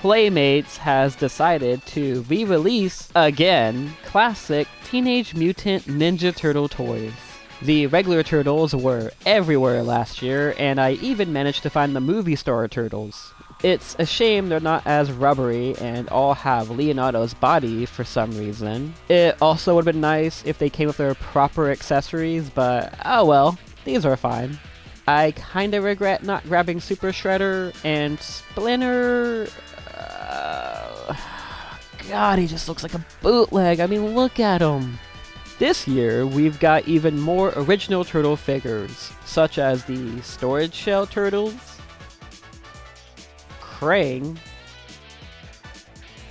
Playmates has decided to re-release, again, classic Teenage Mutant Ninja Turtle toys. The regular turtles were everywhere last year, and I even managed to find the movie star turtles. It's a shame they're not as rubbery and all have Leonardo's body for some reason. It also would have been nice if they came with their proper accessories, but oh well, these are fine. I kinda regret not grabbing Super Shredder and Splinter. God, he just looks like a bootleg. I mean, look at him. This year, we've got even more original turtle figures, such as the Storage Shell Turtles, Krang,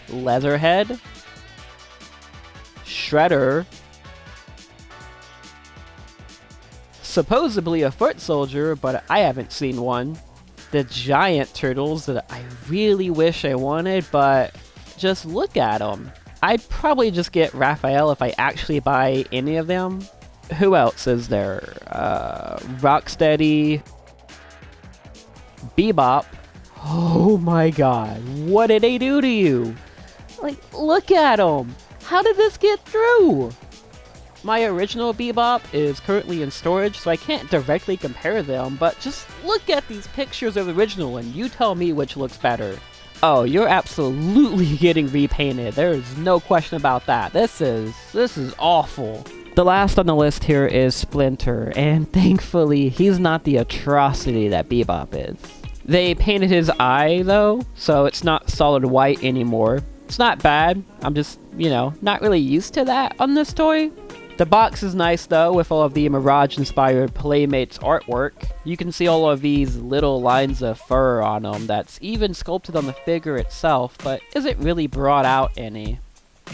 Leatherhead, Shredder, supposedly a foot soldier, but I haven't seen one, the giant turtles that I really wish I wanted, but just look at them. I'd probably just get Raphael if I actually buy any of them. Who else is there? Rocksteady, Bebop. Oh my god, what did they do to you? Like, look at them! How did this get through? My original Bebop is currently in storage, so I can't directly compare them, but just look at these pictures of the original and you tell me which looks better. Oh, you're absolutely getting repainted. There is no question about that. This is awful. The last on the list here is Splinter, and thankfully, he's not the atrocity that Bebop is. They painted his eye, though, so it's not solid white anymore. It's not bad. I'm just, not really used to that on this toy. The box is nice though, with all of the Mirage-inspired Playmates artwork. You can see all of these little lines of fur on them that's even sculpted on the figure itself, but isn't really brought out any.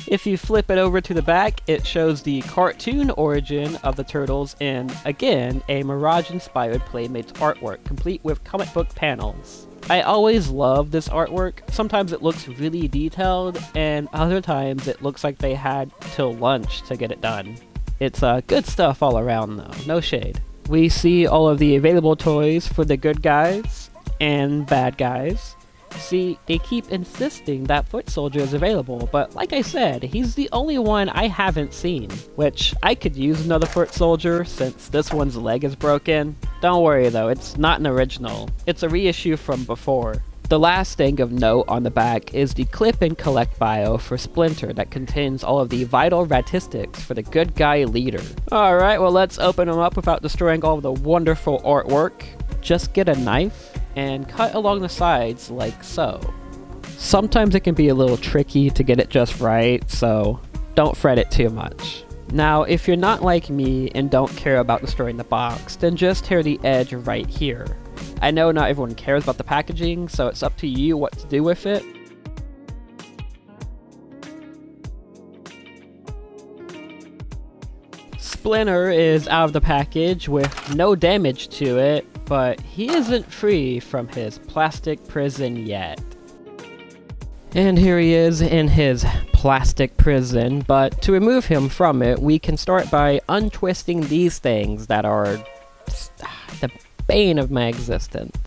If you flip it over to the back, it shows the cartoon origin of the turtles in, again, a Mirage-inspired Playmates artwork, complete with comic book panels. I always love this artwork. Sometimes it looks really detailed, and other times it looks like they had till lunch to get it done. It's good stuff all around though, no shade. We see all of the available toys for the good guys and bad guys. See, they keep insisting that Foot Soldier is available, but like I said, he's the only one I haven't seen. Which, I could use another Foot Soldier since this one's leg is broken. Don't worry though, it's not an original. It's a reissue from before. The last thing of note on the back is the clip and collect bio for Splinter that contains all of the vital RATISTICS for the good guy leader. Alright, well let's open them up without destroying all of the wonderful artwork. Just get a knife and cut along the sides like so. Sometimes it can be a little tricky to get it just right, so don't fret it too much. Now, if you're not like me and don't care about destroying the box, then just tear the edge right here. I know not everyone cares about the packaging, so it's up to you what to do with it. Splinter is out of the package with no damage to it, but he isn't free from his plastic prison yet. And here he is in his plastic prison, but to remove him from it, we can start by untwisting these things that are the bane of my existence.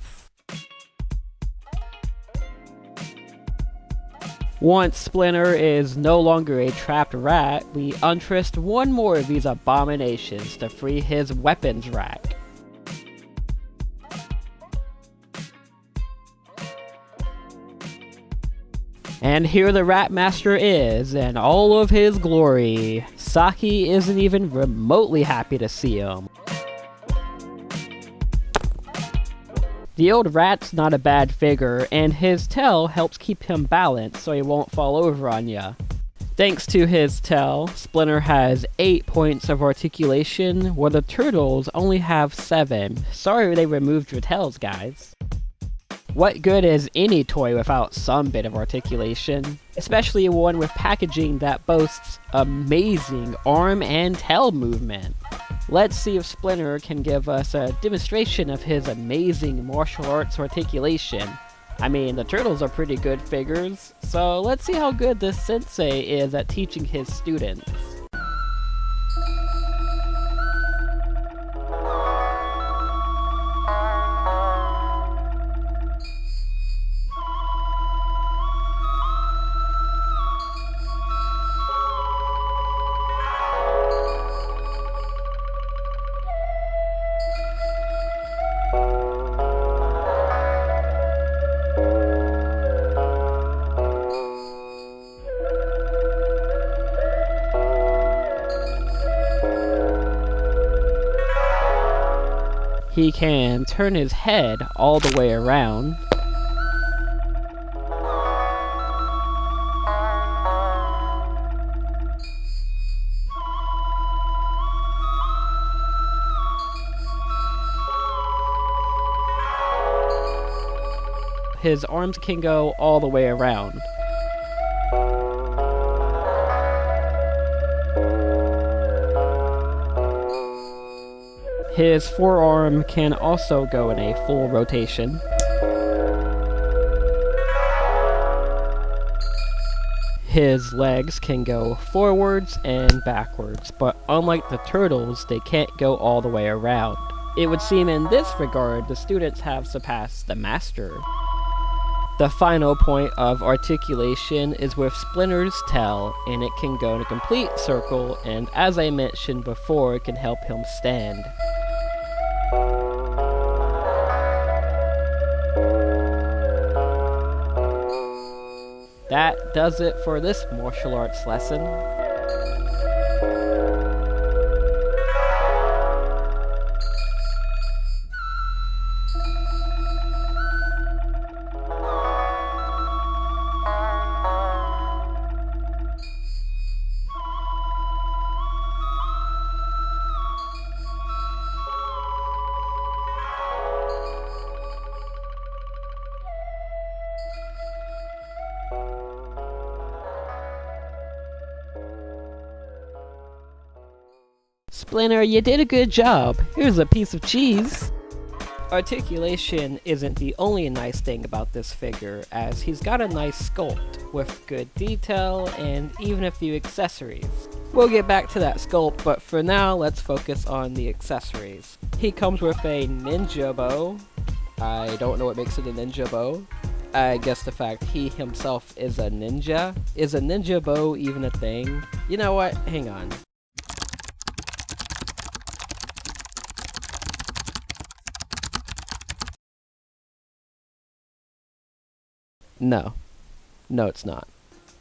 Once Splinter is no longer a trapped rat, we untwist one more of these abominations to free his weapons rack. And here the Rat Master is, in all of his glory. Saki isn't even remotely happy to see him. The old rat's not a bad figure, and his tail helps keep him balanced so he won't fall over on ya. Thanks to his tail, Splinter has 8 points of articulation, where the turtles only have 7. Sorry they removed your tails, guys. What good is any toy without some bit of articulation? Especially one with packaging that boasts amazing arm and tail movement. Let's see if Splinter can give us a demonstration of his amazing martial arts articulation. I mean, the turtles are pretty good figures, so let's see how good this sensei is at teaching his students. He can turn his head all the way around. His arms can go all the way around. His forearm can also go in a full rotation. His legs can go forwards and backwards, but unlike the turtles, they can't go all the way around. It would seem in this regard the students have surpassed the master. The final point of articulation is with Splinter's tail, and it can go in a complete circle, and as I mentioned before, it can help him stand. That does it for this martial arts lesson. Splinter, you did a good job. Here's a piece of cheese. Articulation isn't the only nice thing about this figure, as he's got a nice sculpt, with good detail and even a few accessories. We'll get back to that sculpt, but for now, let's focus on the accessories. He comes with a ninja bow. I don't know what makes it a ninja bow. I guess the fact he himself is a ninja. Is a ninja bow even a thing? You know what? Hang on. No, it's not.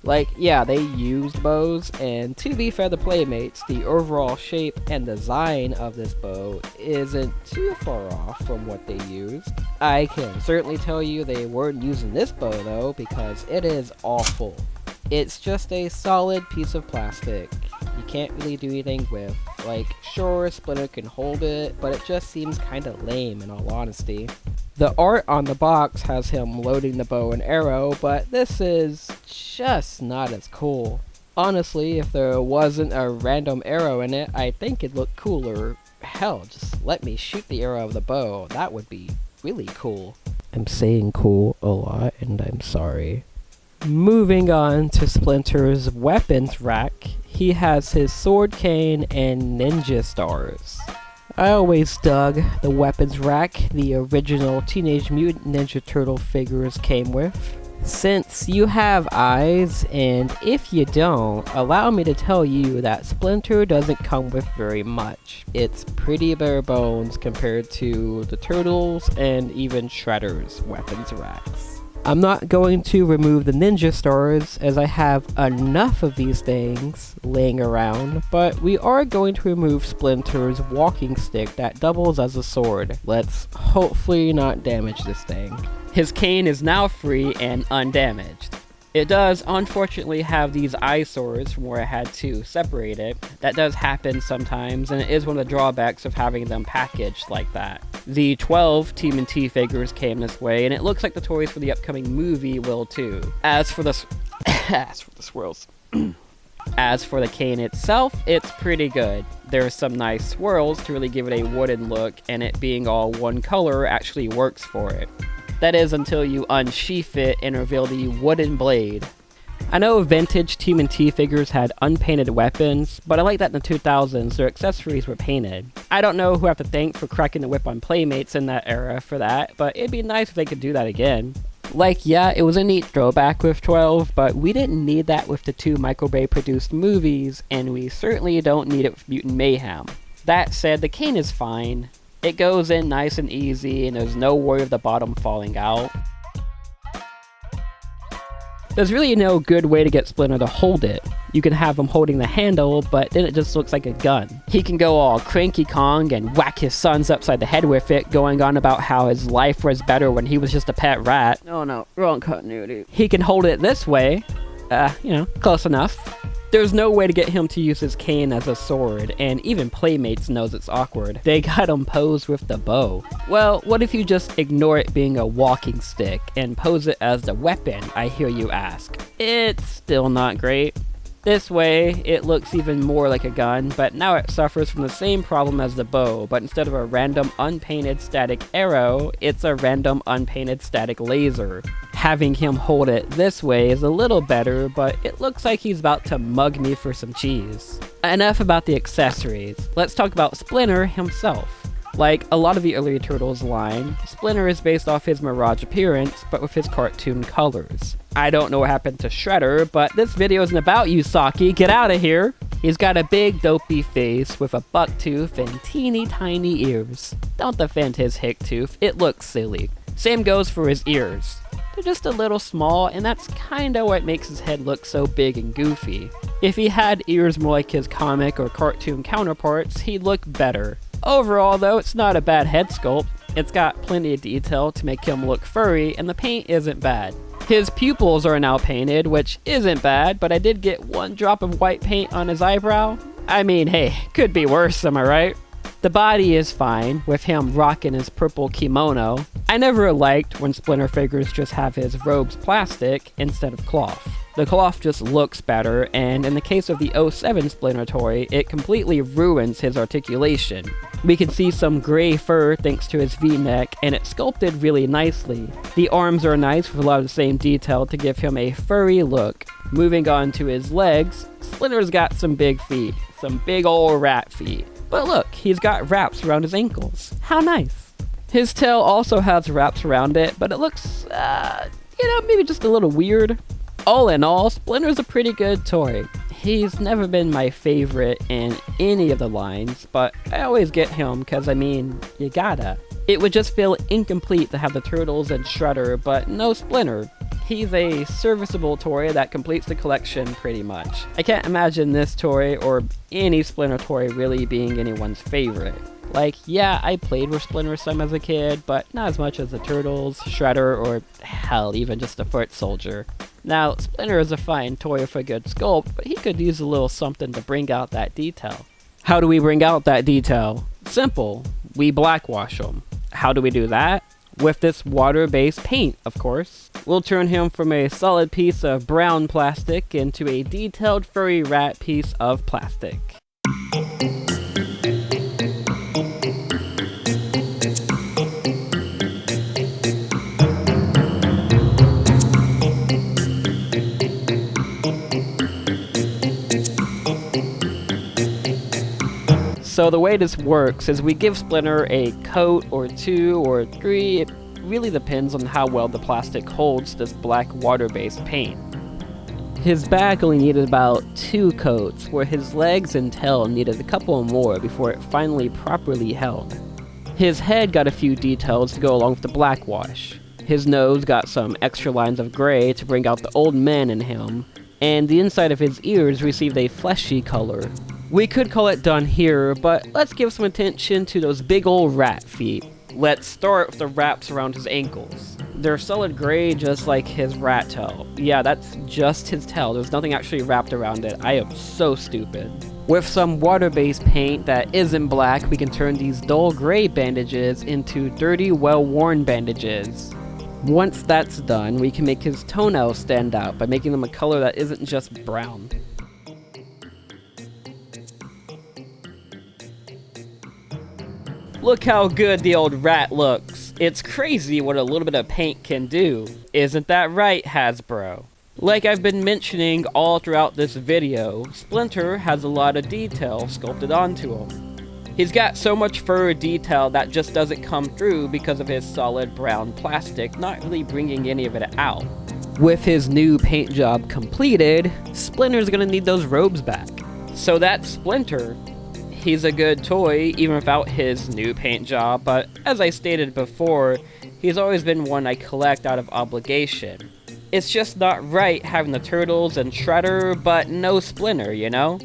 Like, yeah, they used bows, and to be fair to Playmates, the overall shape and design of this bow isn't too far off from what they used. I can certainly tell you they weren't using this bow though, because it is awful. It's just a solid piece of plastic. You can't really do anything with. Like, sure, Splinter can hold it, but it just seems kinda lame in all honesty. The art on the box has him loading the bow and arrow, but this is just not as cool. Honestly, if there wasn't a random arrow in it, I think it'd look cooler. Hell, just let me shoot the arrow of the bow. That would be really cool. I'm saying cool a lot, and I'm sorry. Moving on to Splinter's weapons rack, he has his sword cane and ninja stars. I always dug the weapons rack the original Teenage Mutant Ninja Turtle figures came with. Since you have eyes, and if you don't, allow me to tell you that Splinter doesn't come with very much. It's pretty bare bones compared to the Turtles and even Shredder's weapons racks. I'm not going to remove the ninja stars as I have enough of these things laying around, but we are going to remove Splinter's walking stick that doubles as a sword. Let's hopefully not damage this thing. His cane is now free and undamaged. It does unfortunately have these eyesores from where I had to separate it. That does happen sometimes, and it is one of the drawbacks of having them packaged like that. The 12 TMNT figures came this way, and it looks like the toys for the upcoming movie will too. As for the swirls. As for the cane itself, it's pretty good. There's some nice swirls to really give it a wooden look, and it being all one color actually works for it. That is until you unsheath it and reveal the wooden blade. I know vintage TMNT figures had unpainted weapons, but I like that in the 2000s their accessories were painted. I don't know who I have to thank for cracking the whip on Playmates in that era for that, but it'd be nice if they could do that again. Like, yeah, it was a neat throwback with 12, but we didn't need that with the 2 Michael Bay produced movies, and we certainly don't need it with Mutant Mayhem. That said, the cane is fine. It goes in nice and easy, and there's no worry of the bottom falling out. There's really no good way to get Splinter to hold it. You can have him holding the handle, but then it just looks like a gun. He can go all Cranky Kong and whack his sons upside the head with it, going on about how his life was better when he was just a pet rat. Oh no, wrong continuity. He can hold it this way. Close enough. There's no way to get him to use his cane as a sword, and even Playmates knows it's awkward. They got him posed with the bow. Well, what if you just ignore it being a walking stick and pose it as the weapon, I hear you ask? It's still not great. This way, it looks even more like a gun, but now it suffers from the same problem as the bow, but instead of a random unpainted static arrow, it's a random unpainted static laser. Having him hold it this way is a little better, but it looks like he's about to mug me for some cheese. Enough about the accessories. Let's talk about Splinter himself. Like a lot of the earlier Turtles line, Splinter is based off his Mirage appearance, but with his cartoon colors. I don't know what happened to Shredder, but this video isn't about you, Saki. Get out of here! He's got a big dopey face with a buck tooth and teeny tiny ears. Don't defend his hick tooth, it looks silly. Same goes for his ears. They're just a little small, and that's kinda what makes his head look so big and goofy. If he had ears more like his comic or cartoon counterparts, he'd look better. Overall though, it's not a bad head sculpt. It's got plenty of detail to make him look furry, and the paint isn't bad. His pupils are now painted, which isn't bad, but I did get one drop of white paint on his eyebrow. I mean, hey, could be worse, am I right? The body is fine, with him rocking his purple kimono. I never liked when Splinter figures just have his robes plastic instead of cloth. The cloth just looks better, and in the case of the 07 Splinter toy, it completely ruins his articulation. We can see some gray fur thanks to his V-neck, and it's sculpted really nicely. The arms are nice with a lot of the same detail to give him a furry look. Moving on to his legs, Splinter's got some big feet, some big ol' rat feet. But look, he's got wraps around his ankles. How nice. His tail also has wraps around it, but it looks, maybe just a little weird. All in all, Splinter's a pretty good toy. He's never been my favorite in any of the lines, but I always get him because, you gotta. It would just feel incomplete to have the Turtles and Shredder, but no Splinter. He's a serviceable toy that completes the collection pretty much. I can't imagine this toy or any Splinter toy really being anyone's favorite. Like, yeah, I played with Splinter some as a kid, but not as much as the Turtles, Shredder, or hell, even just the Foot Soldier. Now, Splinter is a fine toy with a good sculpt, but he could use a little something to bring out that detail. How do we bring out that detail? Simple. We blackwash him. How do we do that? With this water-based paint, of course. We'll turn him from a solid piece of brown plastic into a detailed furry rat piece of plastic. So the way this works is we give Splinter a coat or 2 or 3, it really depends on how well the plastic holds this black water-based paint. His back only needed about 2 coats, where his legs and tail needed a couple more before it finally properly held. His head got a few details to go along with the black wash. His nose got some extra lines of gray to bring out the old man in him, and the inside of his ears received a fleshy color. We could call it done here, but let's give some attention to those big old rat feet. Let's start with the wraps around his ankles. They're solid gray just like his rat tail. Yeah, that's just his tail. There's nothing actually wrapped around it. I am so stupid. With some water-based paint that isn't black, we can turn these dull gray bandages into dirty, well-worn bandages. Once that's done, we can make his toenails stand out by making them a color that isn't just brown. Look how good the old rat looks. It's crazy what a little bit of paint can do. Isn't that right, Hasbro? Like I've been mentioning all throughout this video, Splinter has a lot of detail sculpted onto him. He's got so much fur detail that just doesn't come through because of his solid brown plastic not really bringing any of it out. With his new paint job completed, Splinter's gonna need those robes back. So that's Splinter. He's a good toy, even without his new paint job, but as I stated before, he's always been one I collect out of obligation. It's just not right having the Turtles and Shredder, but no Splinter, you know?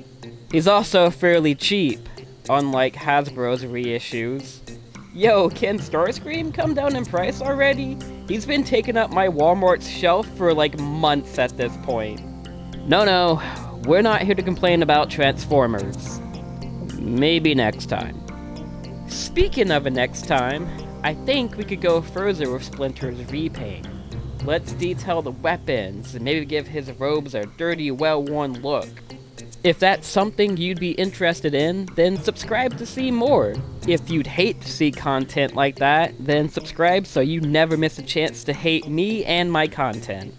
He's also fairly cheap, unlike Hasbro's reissues. Yo, can Starscream come down in price already? He's been taking up my Walmart's shelf for like months at this point. No, we're not here to complain about Transformers. Maybe next time. Speaking of a next time, I think we could go further with Splinter's repaint. Let's detail the weapons and maybe give his robes a dirty, well-worn look. If that's something you'd be interested in, then subscribe to see more. If you'd hate to see content like that, then subscribe so you never miss a chance to hate me and my content.